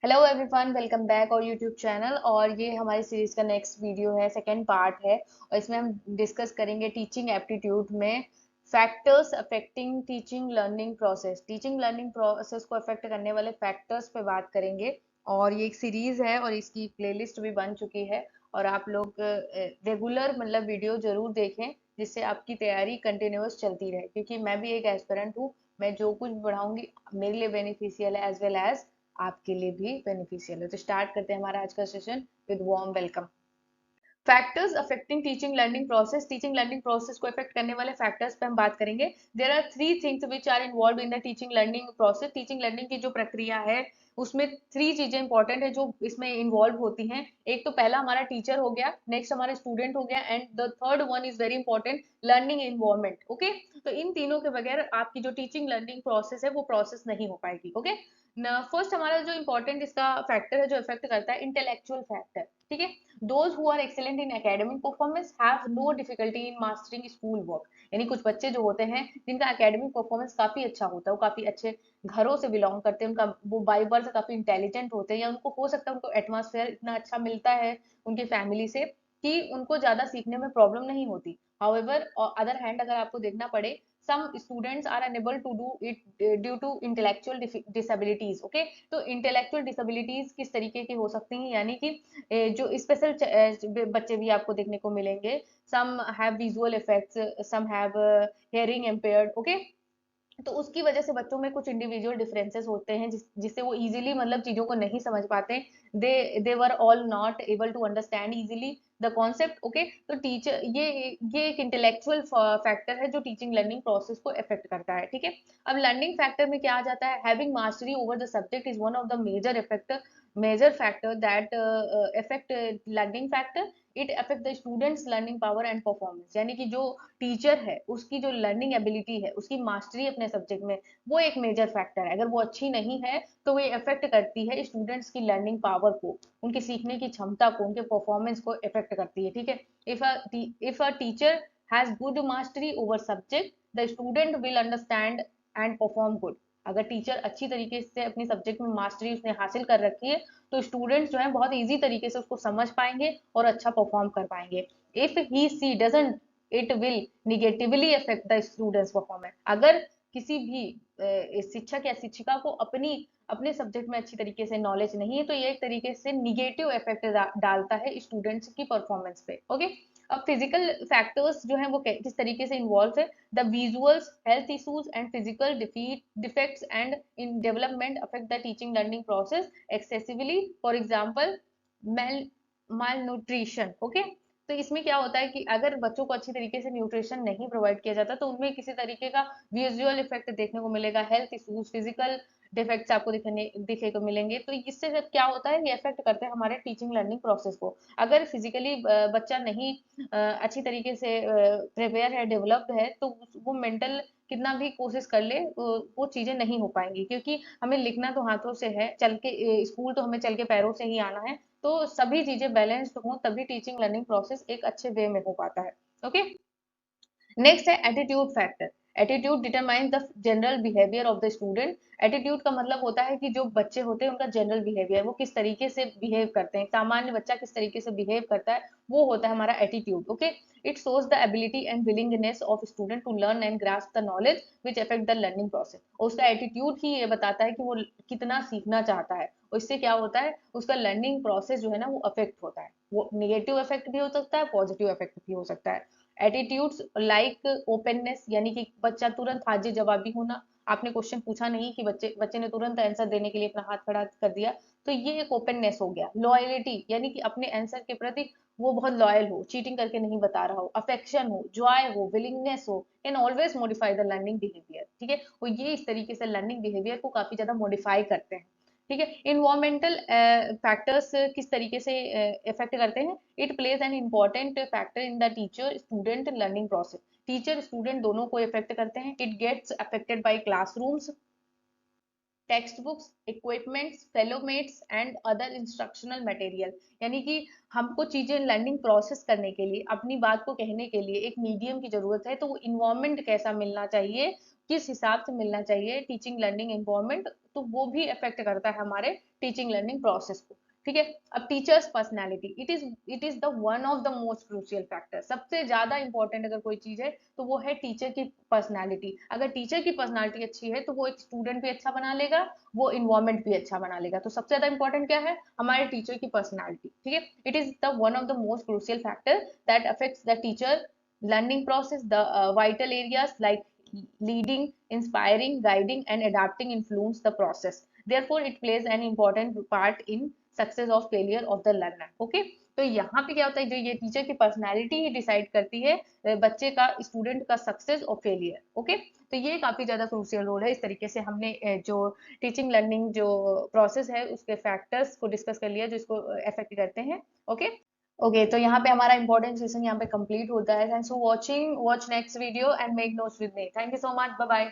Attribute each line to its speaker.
Speaker 1: Hello everyone, welcome back और YouTube channel. और ये हमारी सीरीज का नेक्स्ट वीडियो है, सेकेंड पार्ट है। और इसमें हम डिस्कस करेंगे टीचिंग एप्टीट्यूड में factors affecting teaching learning process. Teaching learning process को अफेक्ट करने वाले फैक्टर्स पे बात करेंगे। और ये एक सीरीज है और इसकी प्लेलिस्ट भी बन चुकी है। और आप लोग रेगुलर मतलब वीडियो जरूर देखें, जिससे आपकी तैयारी कंटिन्यूअस चलती रहे, क्योंकि मैं भी एक एस्पिरेंट हूँ। मैं जो कुछ पढ़ाऊंगी मेरे लिए बेनिफिशियल है, एज वेल एज आपके लिए भी बेनिफिशियल है। तो स्टार्ट करते हैं हमारा आज का session with warm welcome. Factors affecting teaching learning process. Teaching learning process को अफेक्ट करने वाले फैक्टर्स पे हम बात करेंगे। There are three things which are involve in the teaching learning process. Teaching learning की जो प्रक्रिया है उसमें थ्री चीजें इंपॉर्टेंट है जो इसमें इन्वॉल्व होती हैं। एक तो पहला हमारा टीचर हो गया, नेक्स्ट हमारा स्टूडेंट हो गया, and the third one is very important, learning involvement. Okay, तो इन तीनों के बगैर आपकी जो टीचिंग लर्निंग प्रोसेस है वो प्रोसेस नहीं हो पाएगी। ओके, फर्स्ट हमारा जो इंपॉर्टेंट इसका फैक्टर है जो इफेक्ट करता है, इंटेलेक्चुअल फैक्टर। ठीक है, those who are excellent in academic performance have no difficulty in mastering school work। यानी कुछ बच्चे जो होते हैं जिनका एकेडमिक परफॉर्मेंस काफी अच्छा होता है, वो काफी अच्छे घरों से बिलोंग करते हैं, उनका वो बाई बर्थ काफी इंटेलिजेंट होते हैं, या उनको हो सकता है उनको एटमॉस्फेयर इतना अच्छा मिलता है उनकी फैमिली से कि उनको ज्यादा सीखने में प्रॉब्लम नहीं होती। हाउएवर अदर हैंड अगर आपको देखना पड़े, some students are unable to do it due to intellectual disabilities। Okay, तो इंटेलेक्चुअल डिसेबिलिटीज किस तरीके की हो सकती हैं, यानी कि जो स्पेशल बच्चे भी आपको देखने को मिलेंगे। Some have visual effects, some have hearing impaired. Okay, तो उसकी वजह से बच्चों में कुछ इंडिविजुअल डिफरेंसेस होते हैं जिससे वो इजीली मतलब चीजों को नहीं समझ पाते। They were all not able to understand easily the concept. Okay, तो टीचर ये एक इंटेलेक्चुअल फैक्टर है जो टीचिंग लर्निंग प्रोसेस को इफेक्ट करता है। ठीक है, अब लर्निंग फैक्टर में क्या आ जाता है, having mastery over the subject is one of the major factor that affect learning factor. It affect the students learning power and performance. यानी कि जो टीचर है उसकी जो लर्निंग एबिलिटी है, उसकी मास्टरी अपने सब्जेक्ट में, वो एक मेजर फैक्टर है। अगर वो अच्छी नहीं है तो वो इफेक्ट करती है स्टूडेंट्स की लर्निंग पावर को, उनकी सीखने की क्षमता को, उनके परफॉर्मेंस को इफेक्ट करती है। ठीक है, if a teacher has good mastery over subject, the student will understand and perform good. अगर टीचर अच्छी तरीके से अपनी सब्जेक्ट में मास्टरी उसने हासिल कर रखी है तो स्टूडेंट्स जो है बहुत इजी तरीके से उसको समझ पाएंगे और अच्छा परफॉर्म कर पाएंगे। If he she doesn't, it will negatively affect the students performance. अगर किसी भी शिक्षक या शिक्षिका को अपने सब्जेक्ट में अच्छी तरीके से नॉलेज नहीं है तो ये एक तरीके से निगेटिव इफेक्ट डालता है स्टूडेंट्स की परफॉर्मेंस पे। ओके, अब फिजिकल फैक्टर्स जो है वो किस तरीके से इन्वॉल्व है, the visuals health issues and physical defects and in development affect the teaching learning process excessively. For example mall nutrition. Okay, तो इसमें क्या होता है कि अगर बच्चों को अच्छी तरीके से न्यूट्रिशन नहीं प्रोवाइड किया जाता तो उनमें किसी तरीके का विजुअल इफेक्ट देखने को मिलेगा, हेल्थ इश्यूज, फिजिकल डिफेक्ट्स आपको दिखे को मिलेंगे। तो इससे जब क्या होता है, ये इफेक्ट करते हैं हमारे टीचिंग लर्निंग प्रोसेस को। अगर फिजिकली बच्चा नहीं अच्छी तरीके से प्रिपेयर है, डेवलप्ड है, तो वो मेंटल कितना भी कोशिश कर ले वो चीजें नहीं हो पाएंगी, क्योंकि हमें लिखना तो हाथों से है, चल के स्कूल तो हमें चल के पैरों से ही आना है। तो सभी चीजें बैलेंस्ड हो तभी टीचिंग लर्निंग प्रोसेस एक अच्छे वे में हो पाता है। ओके, नेक्स्ट है attitude factor. Attitude determine the general behaviour of the student. Attitude का मतलब होता है कि जो बच्चे होते हैं उनका जनरल बिहेवियर, वो किस तरीके से बिहेव करते हैं, सामान्य बच्चा किस तरीके से बिहेव करता है, वो होता है हमारा attitude. Okay, it shows the ability and willingness of student to learn and grasp the knowledge which affect the learning process. और उसका एटीट्यूड ही ये बताता है कि वो कितना सीखना चाहता है, और इससे क्या होता है, उसका लर्निंग प्रोसेस जो है ना वो अफेक्ट होता है। वो निगेटिव इफेक्ट भी हो सकता है, पॉजिटिव इफेक्ट भी हो सकता है। एटीट्यूड्स लाइक ओपननेस, यानी कि बच्चा तुरंत हाजिर जवाबी होना। आपने क्वेश्चन पूछा नहीं कि बच्चे बच्चे ने तुरंत आंसर देने के लिए अपना हाथ खड़ा कर दिया, तो ये एक ओपननेस हो गया। लॉयलिटी, यानी कि अपने आंसर के प्रति वो बहुत लॉयल हो, चीटिंग करके नहीं बता रहा हो। अफेक्शन हो, जॉय हो, विलिंगनेस हो, can always modify the learning behaviour. ठीक है, और ये इस तरीके से लर्निंग बिहेवियर को काफी ज्यादा मॉडिफाई करते हैं। ठीक है, इन्वायरमेंटल फैक्टर्स किस तरीके से इफेक्ट करते हैं, it plays an important factor in the teacher student learning process. Teacher student दोनों को इफेक्ट करते हैं। It gets affected by classrooms, text books, equipments, fellow mates and other instructional material. यानी कि हमको चीजें लर्निंग प्रोसेस करने के लिए, अपनी बात को कहने के लिए एक मीडियम की जरूरत है, तो वो इन्वायरमेंट कैसा मिलना चाहिए, किस हिसाब से मिलना चाहिए टीचिंग लर्निंग इन्वायरमेंट, तो वो भी अफेक्ट करता है हमारे टीचिंग लर्निंग प्रोसेस को। ठीक है। अब teachers personality, it is the one of the most crucial factor. सबसे ज्यादा इंपॉर्टेंट अगर कोई चीज है तो वो है टीचर की पर्सनैलिटी। अगर टीचर की पर्सनैलिटी अच्छी है तो वो एक स्टूडेंट भी अच्छा बना लेगा, वो इन्वायरमेंट भी अच्छा बना लेगा। तो सबसे ज्यादा इंपॉर्टेंट क्या है, हमारे टीचर की पर्सनैलिटी। ठीक है। It is the one of the most crucial factor that affects the teacher learning process. The vital areas like leading, inspiring, guiding and adapting influence the process. Therefore it plays an important part in success or failure of the learner. Okay, तो यहाँ पे क्या होता है, जो ये teacher की personality ही decide करती है बच्चे का, स्टूडेंट का सक्सेस और फेलियर। ओके, तो ये काफी ज्यादा क्रूशियल रोल है। इस तरीके से हमने जो टीचिंग लर्निंग जो प्रोसेस है उसके फैक्टर्स को डिस्कस कर लिया जो इसको अफेक्ट करते हैं। ओके, ओके, तो यहाँ पे हमारा इंपॉर्टेंट सेशन यहाँ पे कंप्लीट होता है। Thanks for watching, watch next video and make notes with me. Thank you so much, bye bye.